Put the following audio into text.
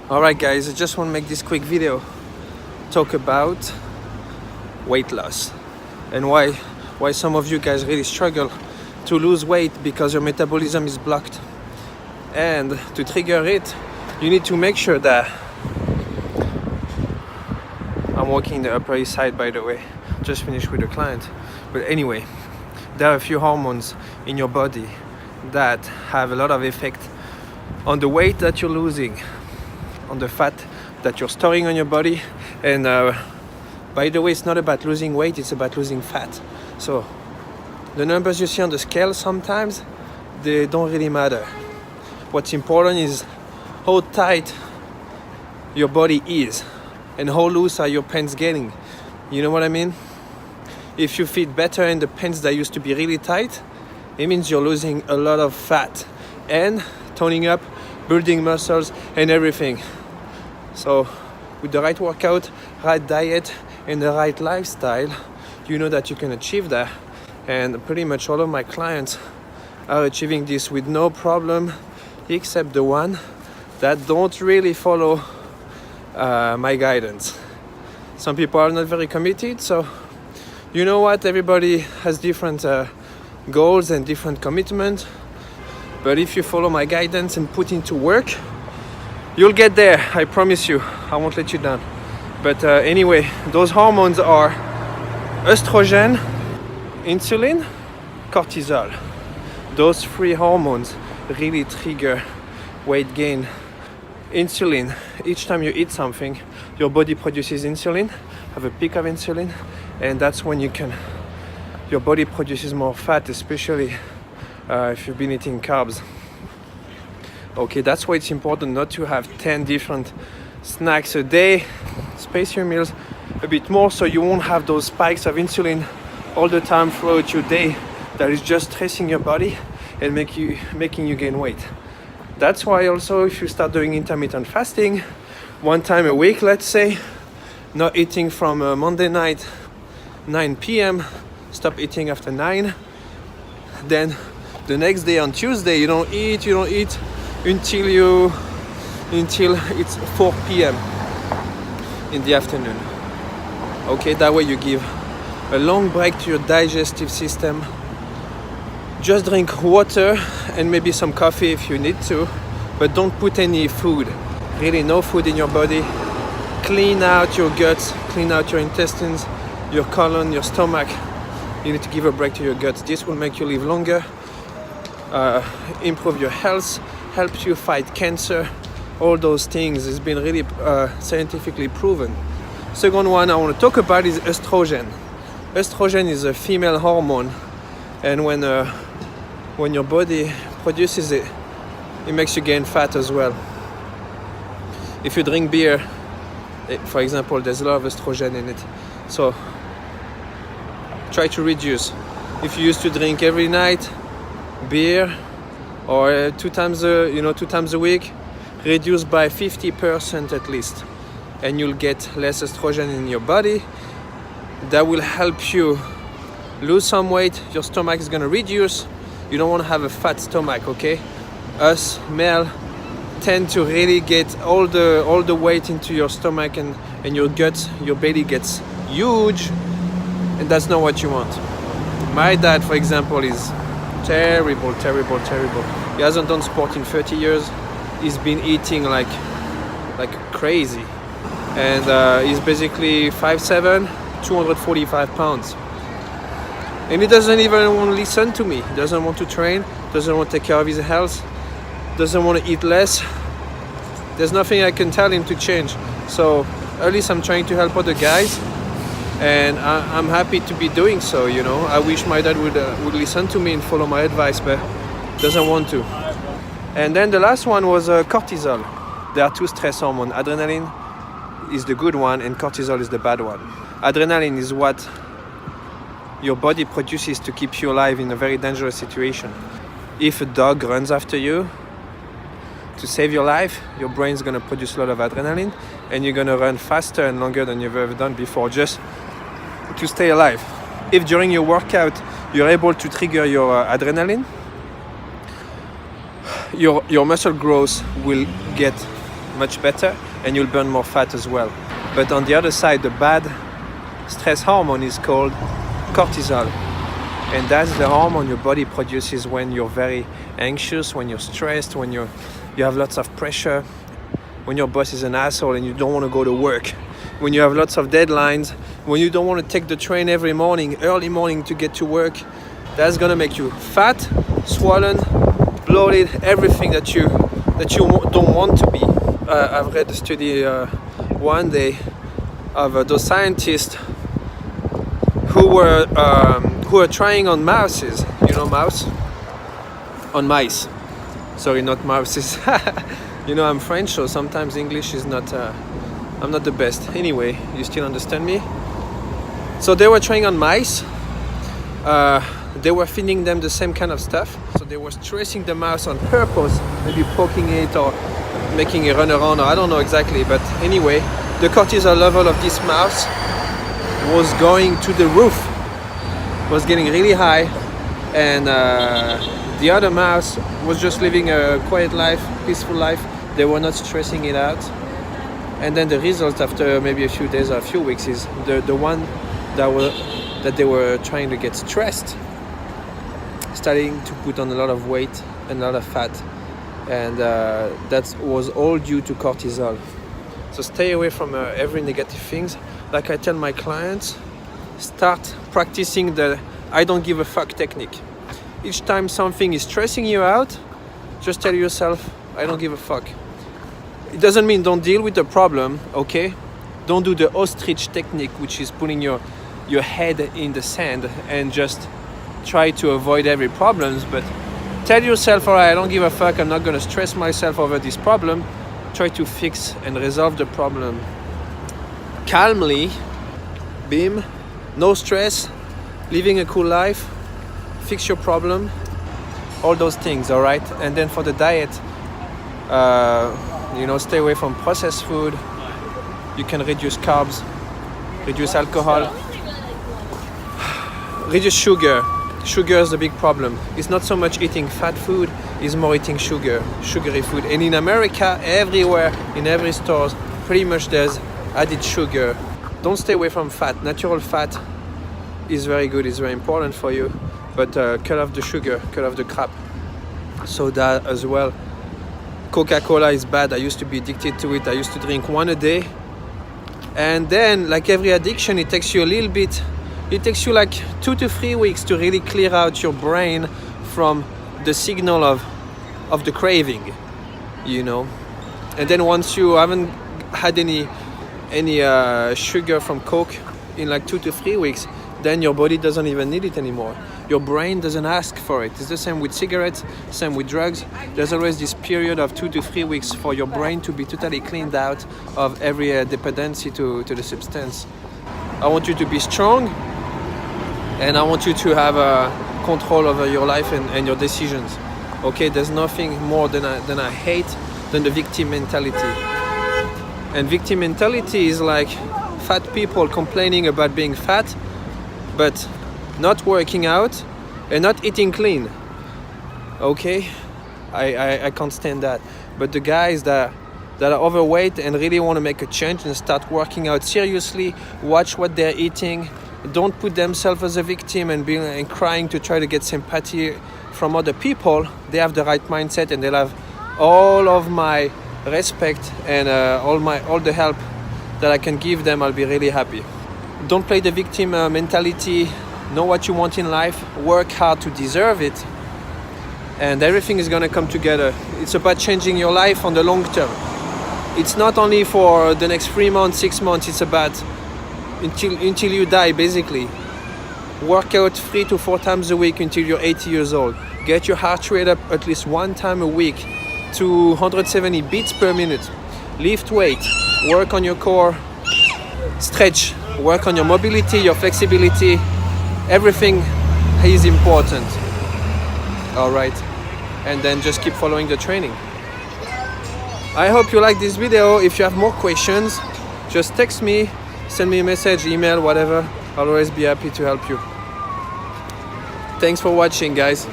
Alright guys, I just want to make this quick video talk about weight loss and why some of you guys really struggle to lose weight because your metabolism is blocked. And to trigger it, you need to make sure that I'm working the Upper East Side, by the way, just finished with a client. But anyway, there are a few hormones in your body that have a lot of effect on the weight that you're losing, on the fat that you're storing on your body. And by the way, it's not about losing weight, it's about losing fat. So the numbers you see on the scale sometimes, they don't really matter. What's important is how tight your body is and how loose are your pants getting. You know what I mean? If you fit better in the pants that used to be really tight, it means you're losing a lot of fat and toning up, building muscles and everything. So with the right workout, right diet and the right lifestyle, you know that you can achieve that. And pretty much all of my clients are achieving this with no problem, except the one that don't really follow my guidance. Some people are not very committed, so you know what, everybody has different goals and different commitments. But if you follow my guidance and put into work, you'll get there, I promise you. I won't let you down. But anyway, those hormones are Oestrogene, Insuline, Cortisol. Those three hormones really trigger weight gain. Insulin, each time you eat something, your body produces insulin, have a peak of insulin, and that's when your body produces more fat, especially if you've been eating carbs. Okay, that's why it's important not to have 10 different snacks a day. Space your meals a bit more so you won't have those spikes of insulin all the time throughout your day that is just stressing your body and making you gain weight. That's why also if you start doing intermittent fasting, one time a week, let's say, not eating from Monday night 9 p.m, stop eating after 9, then the next day on Tuesday you don't eat until it's 4 p.m. in the afternoon. Okay, that way you give a long break to your digestive system. Just drink water and maybe some coffee if you need to, but don't put any food, really no food in your body. Clean out your guts, clean out your intestines, your colon, your stomach. You need to give a break to your guts. This will make you live longer, improve your health, helps you fight cancer. All those things has been really scientifically proven. Second one I want to talk about is estrogen. Estrogen is a female hormone, and when your body produces it, it makes you gain fat as well. If you drink beer, for example, there's a lot of estrogen in it. So try to reduce. If you used to drink every night beer or two times a week, reduce by 50% at least, and you'll get less estrogen in your body. That will help you lose some weight. Your stomach is going to reduce. You don't want to have a fat stomach, okay? Us male tend to really get all the weight into your stomach and your guts. Your belly gets huge, and that's not what you want. My dad, for example, is terrible. He hasn't done sport in 30 years. He's been eating like crazy, and he's basically 5'7", 245 pounds. And he doesn't even want to listen to me. He doesn't want to train, doesn't want to take care of his health, doesn't want to eat less. There's nothing I can tell him to change. So at least I'm trying to help other guys, and I'm happy to be doing so, you know. I wish my dad would listen to me and follow my advice, but doesn't want to. And then the last one was cortisol. There are two stress hormones. Adrenaline is the good one and cortisol is the bad one. Adrenaline is what your body produces to keep you alive in a very dangerous situation. If a dog runs after you to save your life, your brain's going to produce a lot of adrenaline, and you're going to run faster and longer than you've ever done before, just to stay alive. If during your workout you're able to trigger your adrenaline, your muscle growth will get much better, and you'll burn more fat as well. But on the other side, the bad stress hormone is called cortisol. And that's the hormone your body produces when you're very anxious, when you're stressed, when you have lots of pressure, when your boss is an asshole and you don't want to go to work, when you have lots of deadlines, when you don't want to take the train every morning, early morning to get to work. That's gonna make you fat, swollen, bloated, everything that you don't want to be. I've read a study one day of those scientists who were trying on mouses. You know, on mice. Sorry, not mouses. You know, I'm French, so sometimes English is not. I'm not the best. Anyway, you still understand me? So they were trying on mice. They were feeding them the same kind of stuff. So they were stressing the mouse on purpose, maybe poking it or making it run around, or I don't know exactly. But anyway, the cortisol level of this mouse was going to the roof, was getting really high, and the other mouse was just living a quiet life, peaceful life. They were not stressing it out. And then the result after maybe a few days or a few weeks is the one that they were trying to get stressed, starting to put on a lot of weight and a lot of fat, and that was all due to cortisol. So stay away from every negative things. Like I tell my clients, start practicing the I don't give a fuck technique. Each time something is stressing you out, just tell yourself, I don't give a fuck. It doesn't mean don't deal with the problem, okay? Don't do the Ostrich technique, which is putting your head in the sand and just try to avoid every problem. But tell yourself, all right, I don't give a fuck, I'm not gonna stress myself over this problem. Try to fix and resolve the problem calmly, beam, no stress, living a cool life, fix your problem, all those things, all right? And then for the diet, stay away from processed food. You can reduce carbs, reduce alcohol, reduce sugar. Sugar is the big problem. It's not so much eating fat food, it's more eating sugary food. And in America, everywhere, in every store, pretty much there's added sugar. Don't stay away from fat. Natural fat is very good, it's very important for you. But cut off the sugar, cut off the crap. Soda as well. Coca-Cola is bad. I used to be addicted to it. I used to drink one a day. And then, like every addiction, it takes you a little bit. It takes you like 2 to 3 weeks to really clear out your brain from the signal of the craving, you know. And then once you haven't had any sugar from Coke in like 2 to 3 weeks, then your body doesn't even need it anymore. Your brain doesn't ask for it. It's the same with cigarettes, same with drugs. There's always this period of 2 to 3 weeks for your brain to be totally cleaned out of every dependency to the substance. I want you to be strong, and I want you to have control over your life and your decisions. Okay, there's nothing more than I hate than the victim mentality. And victim mentality is like fat people complaining about being fat, but not working out and not eating clean. Okay, I can't stand that. But the guys that are overweight and really want to make a change and start working out seriously, watch what they're eating. Don't put themselves as a victim and crying to try to get sympathy from other people. They have the right mindset and they'll have all of my respect and all the help that I can give them. I'll be really happy. Don't play the victim mentality. Know what you want in life. Work hard to deserve it. And everything is going to come together. It's about changing your life on the long term. It's not only for the next 3 months, 6 months. It's about until you die, basically. Work out 3 to 4 times a week until you're 80 years old. Get your heart rate up at least 1 time a week to 170 beats per minute. Lift weight. Work on your core. Stretch. Work on your mobility, your flexibility. Everything is important. All right. And then just keep following the training. I hope you like this video. If you have more questions, just text me, send me a message, email, whatever. I'll always be happy to help you. Thanks for watching, guys.